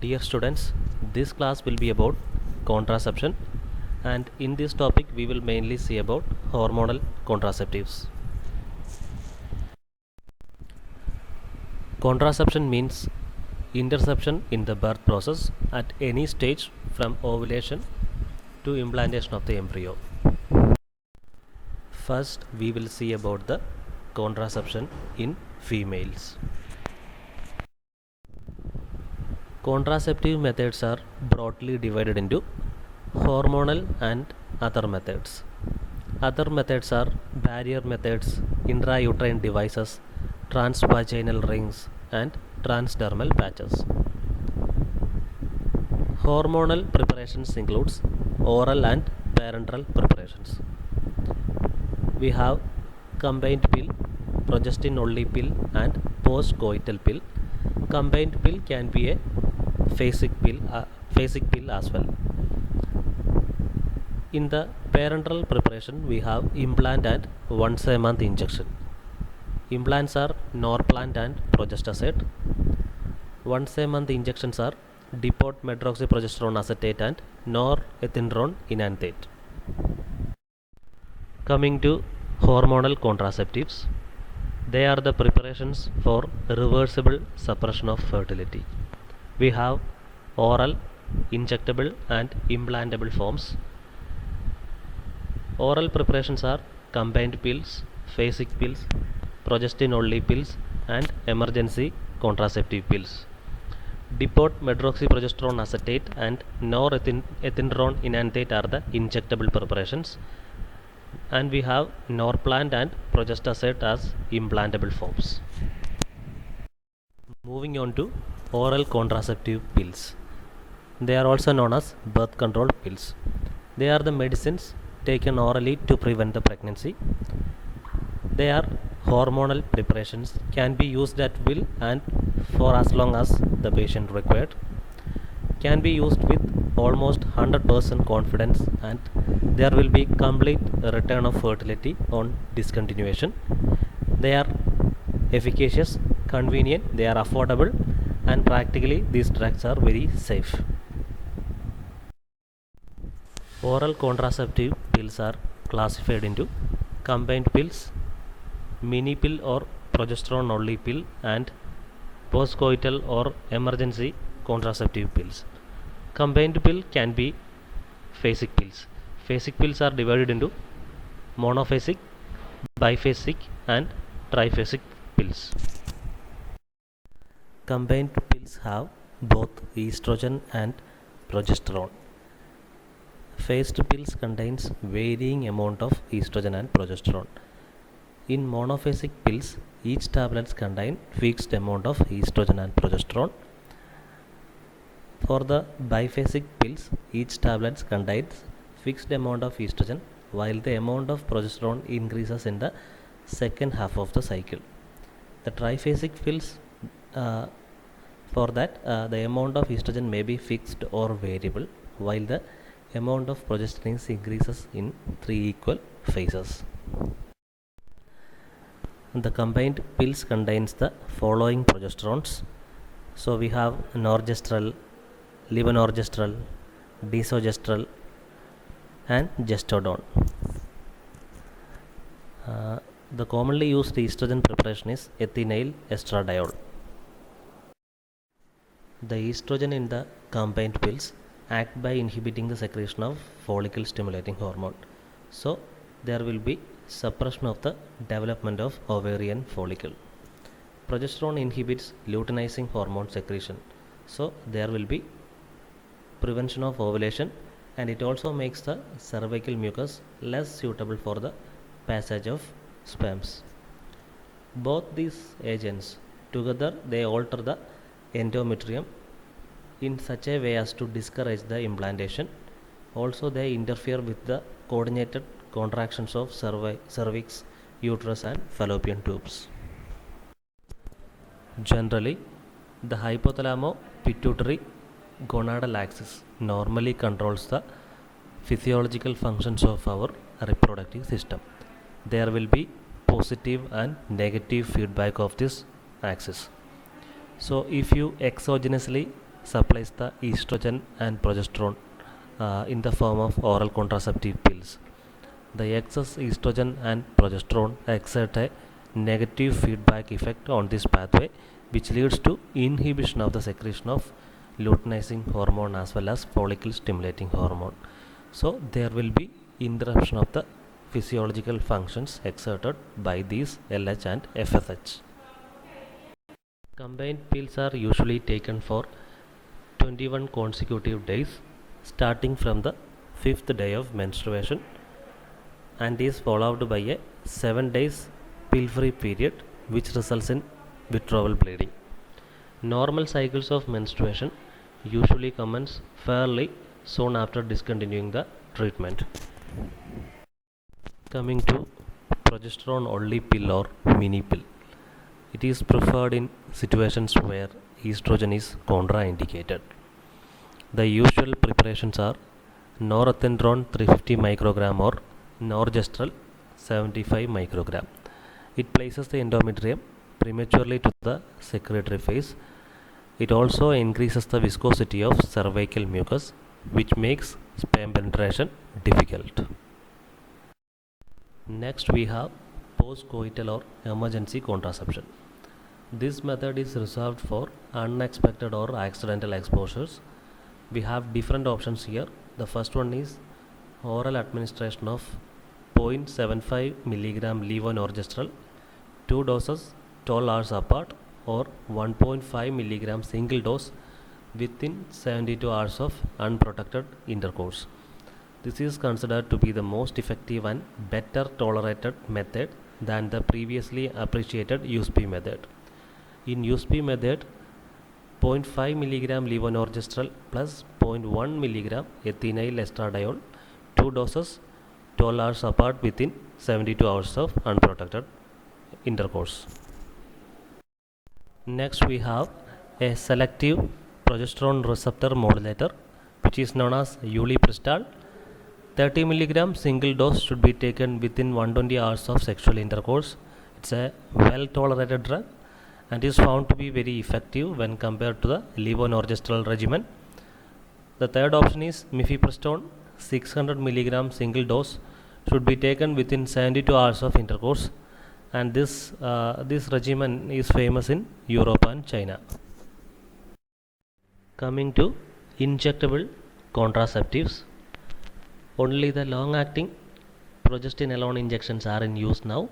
Dear students, this class will be about contraception, and in this topic we will mainly see about hormonal contraceptives. Contraception means interception in the birth process at any stage from ovulation to implantation of the embryo. First, we will see about the contraception in females. Contraceptive methods are broadly divided into hormonal and other methods. Other methods are barrier methods, intrauterine devices, transvaginal rings, and transdermal patches. Hormonal preparations includes oral and parenteral preparations. We have combined pill, progestin only pill, and post-coital pill. Combined pill can be a phasic pill as well. In the parenteral preparation, we have implant and once a month injection. Implants are Norplant and Progestasate. Once a month injections are depot medroxyprogesterone acetate and norethindrone enanthate. Coming to hormonal contraceptives, they are the preparations for reversible suppression of fertility. We have oral, injectable, and implantable forms. Oral preparations are combined pills, phasic pills, progestin only pills, and emergency contraceptive pills. Depot medroxyprogesterone acetate and norethindrone enanthate are the injectable preparations, and we have Norplant and Progestasate as implantable forms. Moving on to oral contraceptive pills. They are also known as birth control pills. They are the medicines taken orally to prevent the pregnancy. They are hormonal preparations, can be used at will and for as long as the patient required. Can be used with almost 100% confidence, and there will be complete return of fertility on discontinuation. They are efficacious, convenient, they are affordable, and practically these drugs are very safe. Oral contraceptive pills are classified into combined pills, mini pill or progesterone only pill, and postcoital or emergency contraceptive pills. Combined pill can be phasic pills. Phasic pills are divided into monophasic, biphasic, and triphasic pills. Combined pills have both estrogen and progesterone. Phased pills contains varying amount of estrogen and progesterone. In monophasic pills, each tablets contain fixed amount of estrogen and progesterone. For the biphasic pills, each tablet contains fixed amount of estrogen, while the amount of progesterone increases in the second half of the cycle. The triphasic pills, for that the amount of estrogen may be fixed or variable, while the amount of progesterone increases in 3 equal phases. The combined pills contains the following progesterones. So we have norgestrel, levonorgestrel, desogestrel, and gestodone. The commonly used estrogen preparation is ethinyl estradiol. The estrogen in the combined pills act by inhibiting the secretion of follicle stimulating hormone. So there will be suppression of the development of ovarian follicle. Progesterone inhibits luteinizing hormone secretion. So there will be prevention of ovulation, and it also makes the cervical mucus less suitable for the passage of sperms. Both these agents together, they alter the endometrium in such a way as to discourage the implantation. Also, they interfere with the coordinated contractions of cervix, uterus, and fallopian tubes. Generally, the hypothalamo-pituitary gonadal axis normally controls the physiological functions of our reproductive system. There will be positive and negative feedback of this axis. So if you exogenously supplies the estrogen and progesterone in the form of oral contraceptive pills. The excess estrogen and progesterone exert a negative feedback effect on this pathway, which leads to inhibition of the secretion of luteinizing hormone as well as follicle stimulating hormone. So there will be interruption of the physiological functions exerted by these LH and FSH. Combined pills are usually taken for 21 consecutive days starting from the 5th day of menstruation and is followed by a 7 days pill free period which results in withdrawal bleeding. Normal cycles of menstruation usually commence fairly soon after discontinuing the treatment. Coming to progesterone only pill or mini pill. It is preferred in situations where estrogen is contraindicated. The usual preparations are norethindrone 350 microgram or norgestrel 75 microgram. It places the endometrium prematurely to the secretory phase. It also increases the viscosity of cervical mucus, which makes sperm penetration difficult. Next, we have post-coital or emergency contraception. This method is reserved for unexpected or accidental exposures. We have different options here. The first one is oral administration of 0.75 milligram levonorgestrel, 2 doses 12 hours apart, or 1.5 milligram single dose within 72 hours of unprotected intercourse. This is considered to be the most effective and better tolerated method than the previously appreciated USP method. In USP method, 0.5 milligram levonorgestrel plus 0.1 milligram ethinyl estradiol, 2 doses 12 hours apart within 72 hours of unprotected intercourse. Next, we have a selective progesterone receptor modulator, which is known as ulipristal. 30 milligram single dose should be taken within 120 hours of sexual intercourse. It's a well tolerated drug and is found to be very effective when compared to the levonorgestrel regimen. The third option is mifepristone. 600 milligram single dose should be taken within 72 hours of intercourse, and this regimen is famous in Europe and China. Coming to injectable contraceptives, only the long-acting progesterone injections are in use now.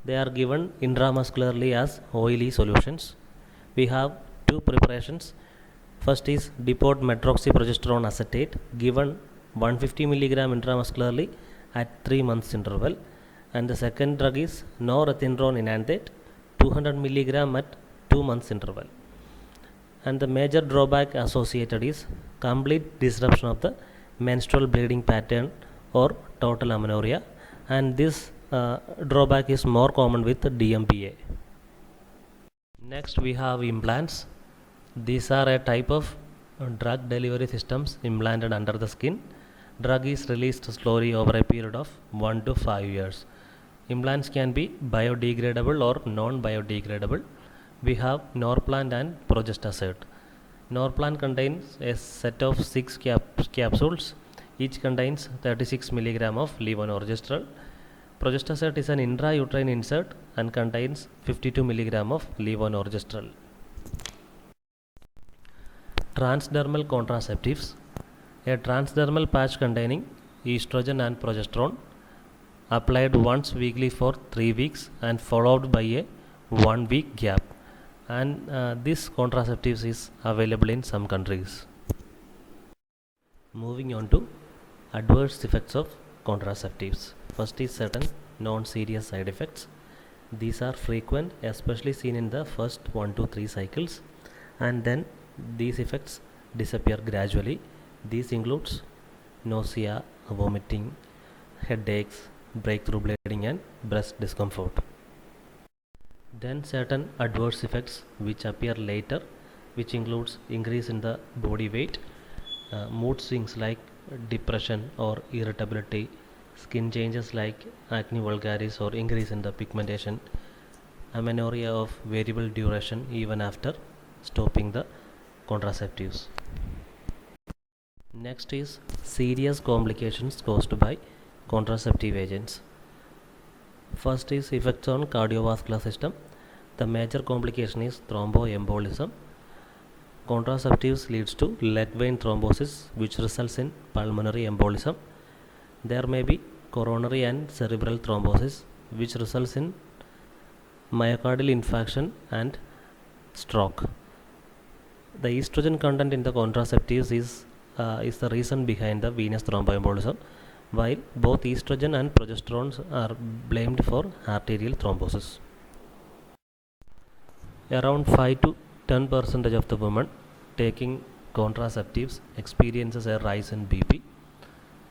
They are given intramuscularly as oily solutions. We have two preparations. First is depot medroxyprogesterone acetate given 150 milligram intramuscularly at 3 months interval, and the second drug is norethindrone enanthate 200 milligram at 2 months interval. And the major drawback associated is complete disruption of the menstrual bleeding pattern or total amenorrhea, and this drawback is more common with DMPA. Next, we have implants. These are a type of drug delivery systems implanted under the skin. Drug is released slowly over a period of 1 to 5 years. Implants can be biodegradable or non-biodegradable. We have Norplant and Progestasert. Norplant contains a set of 6 capsules. Each contains 36 mg of levonorgestrel. Progestasert is an intrauterine insert and contains 52 mg of levonorgestrel. Transdermal contraceptives. A transdermal patch containing estrogen and progesterone applied once weekly for 3 weeks and followed by a 1 week gap, and this contraceptives is available in some countries. Moving on to adverse effects of contraceptives. First is certain non-serious side effects. These are frequent, especially seen in the first 1 to 3 cycles, and then these effects disappear gradually. These includes nausea, vomiting, headaches, breakthrough bleeding and breast discomfort. Then certain adverse effects which appear later, which includes increase in the body weight, mood swings like depression or irritability, skin changes like acne vulgaris or increase in the pigmentation, amenorrhea of variable duration even after stopping the contraceptives. Next is serious complications caused by contraceptive agents. First is effects on cardiovascular system. The major complication is thromboembolism. Contraceptives leads to leg vein thrombosis, which results in pulmonary embolism. There may be coronary and cerebral thrombosis, which results in myocardial infarction and stroke. The estrogen content in the contraceptives is the reason behind the venous thromboembolism, while both estrogen and progesterone are blamed for arterial thrombosis. Around 5 to 10% of the women taking contraceptives experiences a rise in BP.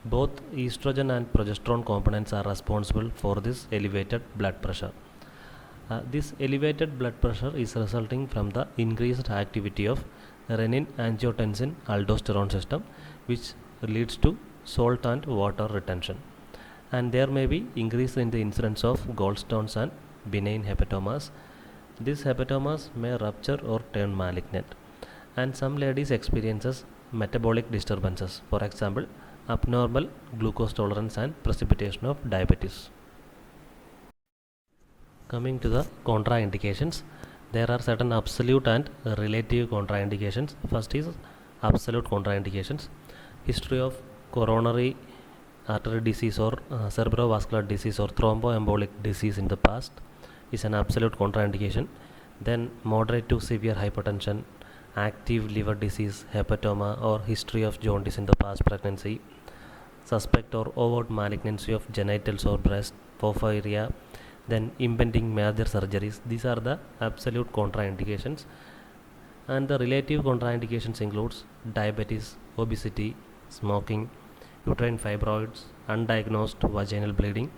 Both estrogen and progesterone components are responsible for this elevated blood pressure. This elevated blood pressure is resulting from the increased activity of renin-angiotensin aldosterone system, which leads to salt and water retention. And there may be increase in the incidence of gallstones and benign hepatomas. These hepatomas may rupture or turn malignant. And some ladies experiences metabolic disturbances, for example, abnormal glucose tolerance and precipitation of diabetes. Coming to the contraindications, there are certain absolute and relative contraindications. First is absolute contraindications. History of coronary artery disease or cerebrovascular disease or thromboembolic disease in the past is an absolute contraindication. Then moderate to severe hypertension, active liver disease, hepatoma, or history of jaundice in the past pregnancy, suspect or overt malignancy of genitals or breast, porphyria, then impending major surgeries. These are the absolute contraindications. And the relative contraindications includes diabetes, obesity, smoking, uterine fibroids, undiagnosed vaginal bleeding,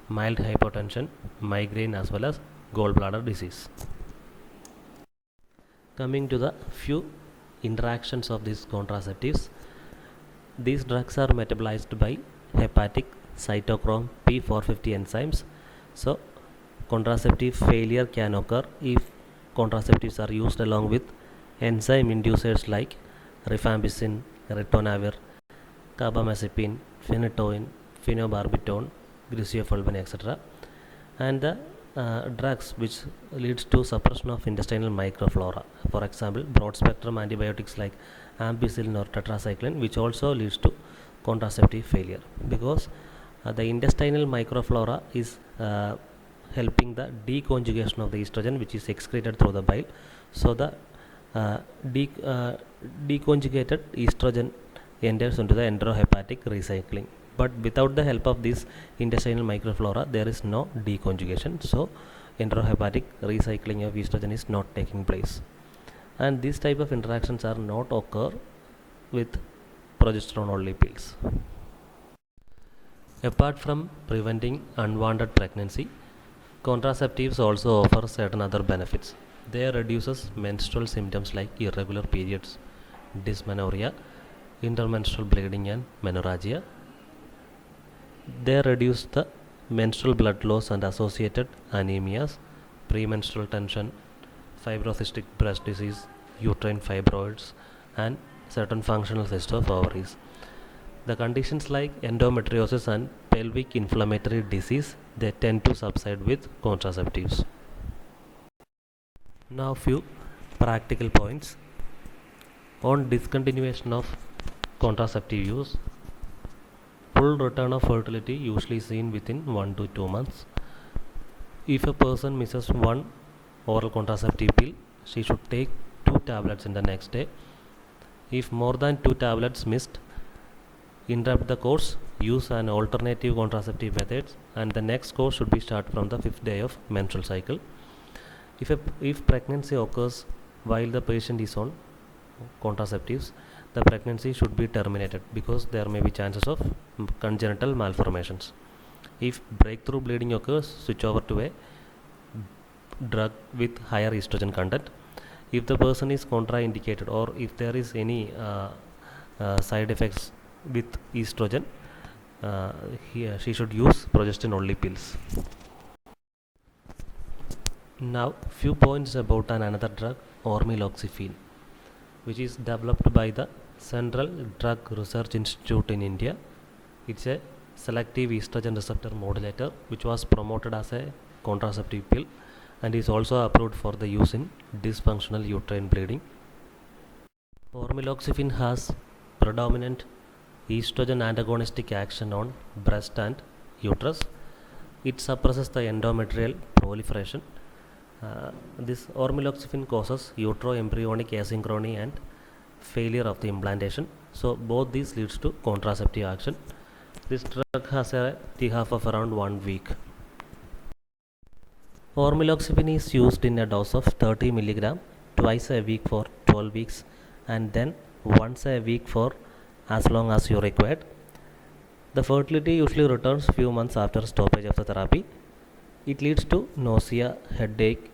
mild hypertension, migraine, as well as gallbladder disease. Coming to the few interactions of these contraceptives, these drugs are metabolized by hepatic cytochrome P450 enzymes. So contraceptive failure can occur if contraceptives are used along with enzyme inducers like rifampicin, ritonavir, carbamazepine, phenytoin, phenobarbital, griseofulvin, etc. And the drugs which leads to suppression of intestinal microflora, for example, broad spectrum antibiotics like ampicillin or tetracycline, which also leads to contraceptive failure, because the intestinal microflora is helping the deconjugation of the estrogen, which is excreted through the bile. So the deconjugated estrogen enters into the enterohepatic recycling, but without the help of this intestinal microflora there is no deconjugation, so enterohepatic recycling of estrogen is not taking place, and these type of interactions are not occur with progesterone only pills. Apart from preventing unwanted pregnancy, contraceptives also offer certain other benefits. They reduces menstrual symptoms like irregular periods, dysmenorrhea, intermenstrual bleeding and menorrhagia. They reduce the menstrual blood loss and associated anemias, premenstrual tension, fibrocystic breast disease, uterine fibroids, and certain functional cysts of ovaries. The conditions like endometriosis and pelvic inflammatory disease, they tend to subside with contraceptives. Now few practical points on discontinuation of contraceptive use. Full return of fertility usually seen within 1 to 2 months. If a person misses one oral contraceptive pill, she should take 2 tablets in the next day. If more than 2 tablets missed, interrupt the course, use an alternative contraceptive methods, and the next course should be start from the 5th day of menstrual cycle. If pregnancy occurs while the patient is on contraceptives, the pregnancy should be terminated because there may be chances of congenital malformations. If breakthrough bleeding occurs, switch over to a drug with higher estrogen content. If the person is contraindicated or if there is any side effects with estrogen, she should use progestin only pills. Now few points about another drug, ormeloxifene. which is developed by the Central Drug Research Institute in India. It's a selective estrogen receptor modulator which was promoted as a contraceptive pill and is also approved for the use in dysfunctional uterine bleeding. Formiloxifin has predominant estrogen antagonistic action on breast and uterus. It suppresses the endometrial proliferation. This ormiloxifin causes uteroembryonic asynchrony and failure of the implantation. So both these leads to contraceptive action. This drug has a T-half of around 1 week. Ormiloxifin is used in a dose of 30 mg twice a week for 12 weeks and then once a week for as long as you required. The fertility usually returns few months after stoppage of the therapy. It leads to nausea, headache,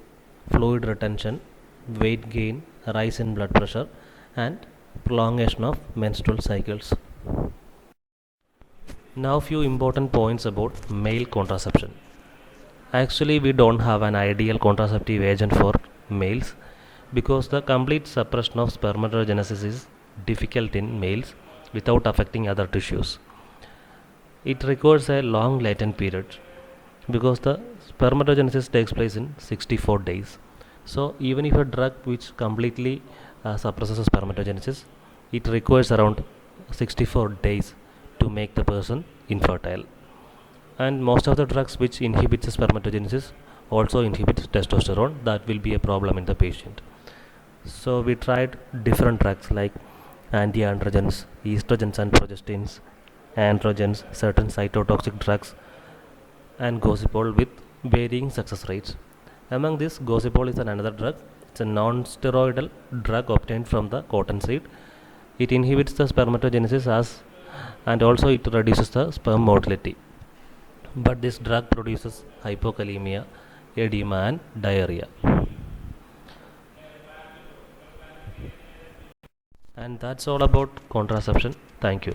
fluid retention, weight gain, rise in blood pressure, and prolongation of menstrual cycles. Now, few important points about male contraception. Actually, we don't have an ideal contraceptive agent for males because the complete suppression of spermatogenesis is difficult in males without affecting other tissues. It requires a long latent period because the spermatogenesis takes place in 64 days. So even if a drug which completely suppresses spermatogenesis, it requires around 64 days to make the person infertile. And most of the drugs which inhibit the spermatogenesis also inhibit testosterone. That will be a problem in the patient. So we tried different drugs like anti-androgens, estrogens and progestins, androgens, certain cytotoxic drugs, and gosipol with varying success rates. Among this, gosipol is another drug. It's a non-steroidal drug obtained from the cottonseed. It inhibits the spermatogenesis and also it reduces the sperm motility. But this drug produces hypokalemia, edema, and diarrhea. And that's all about contraception. Thank you.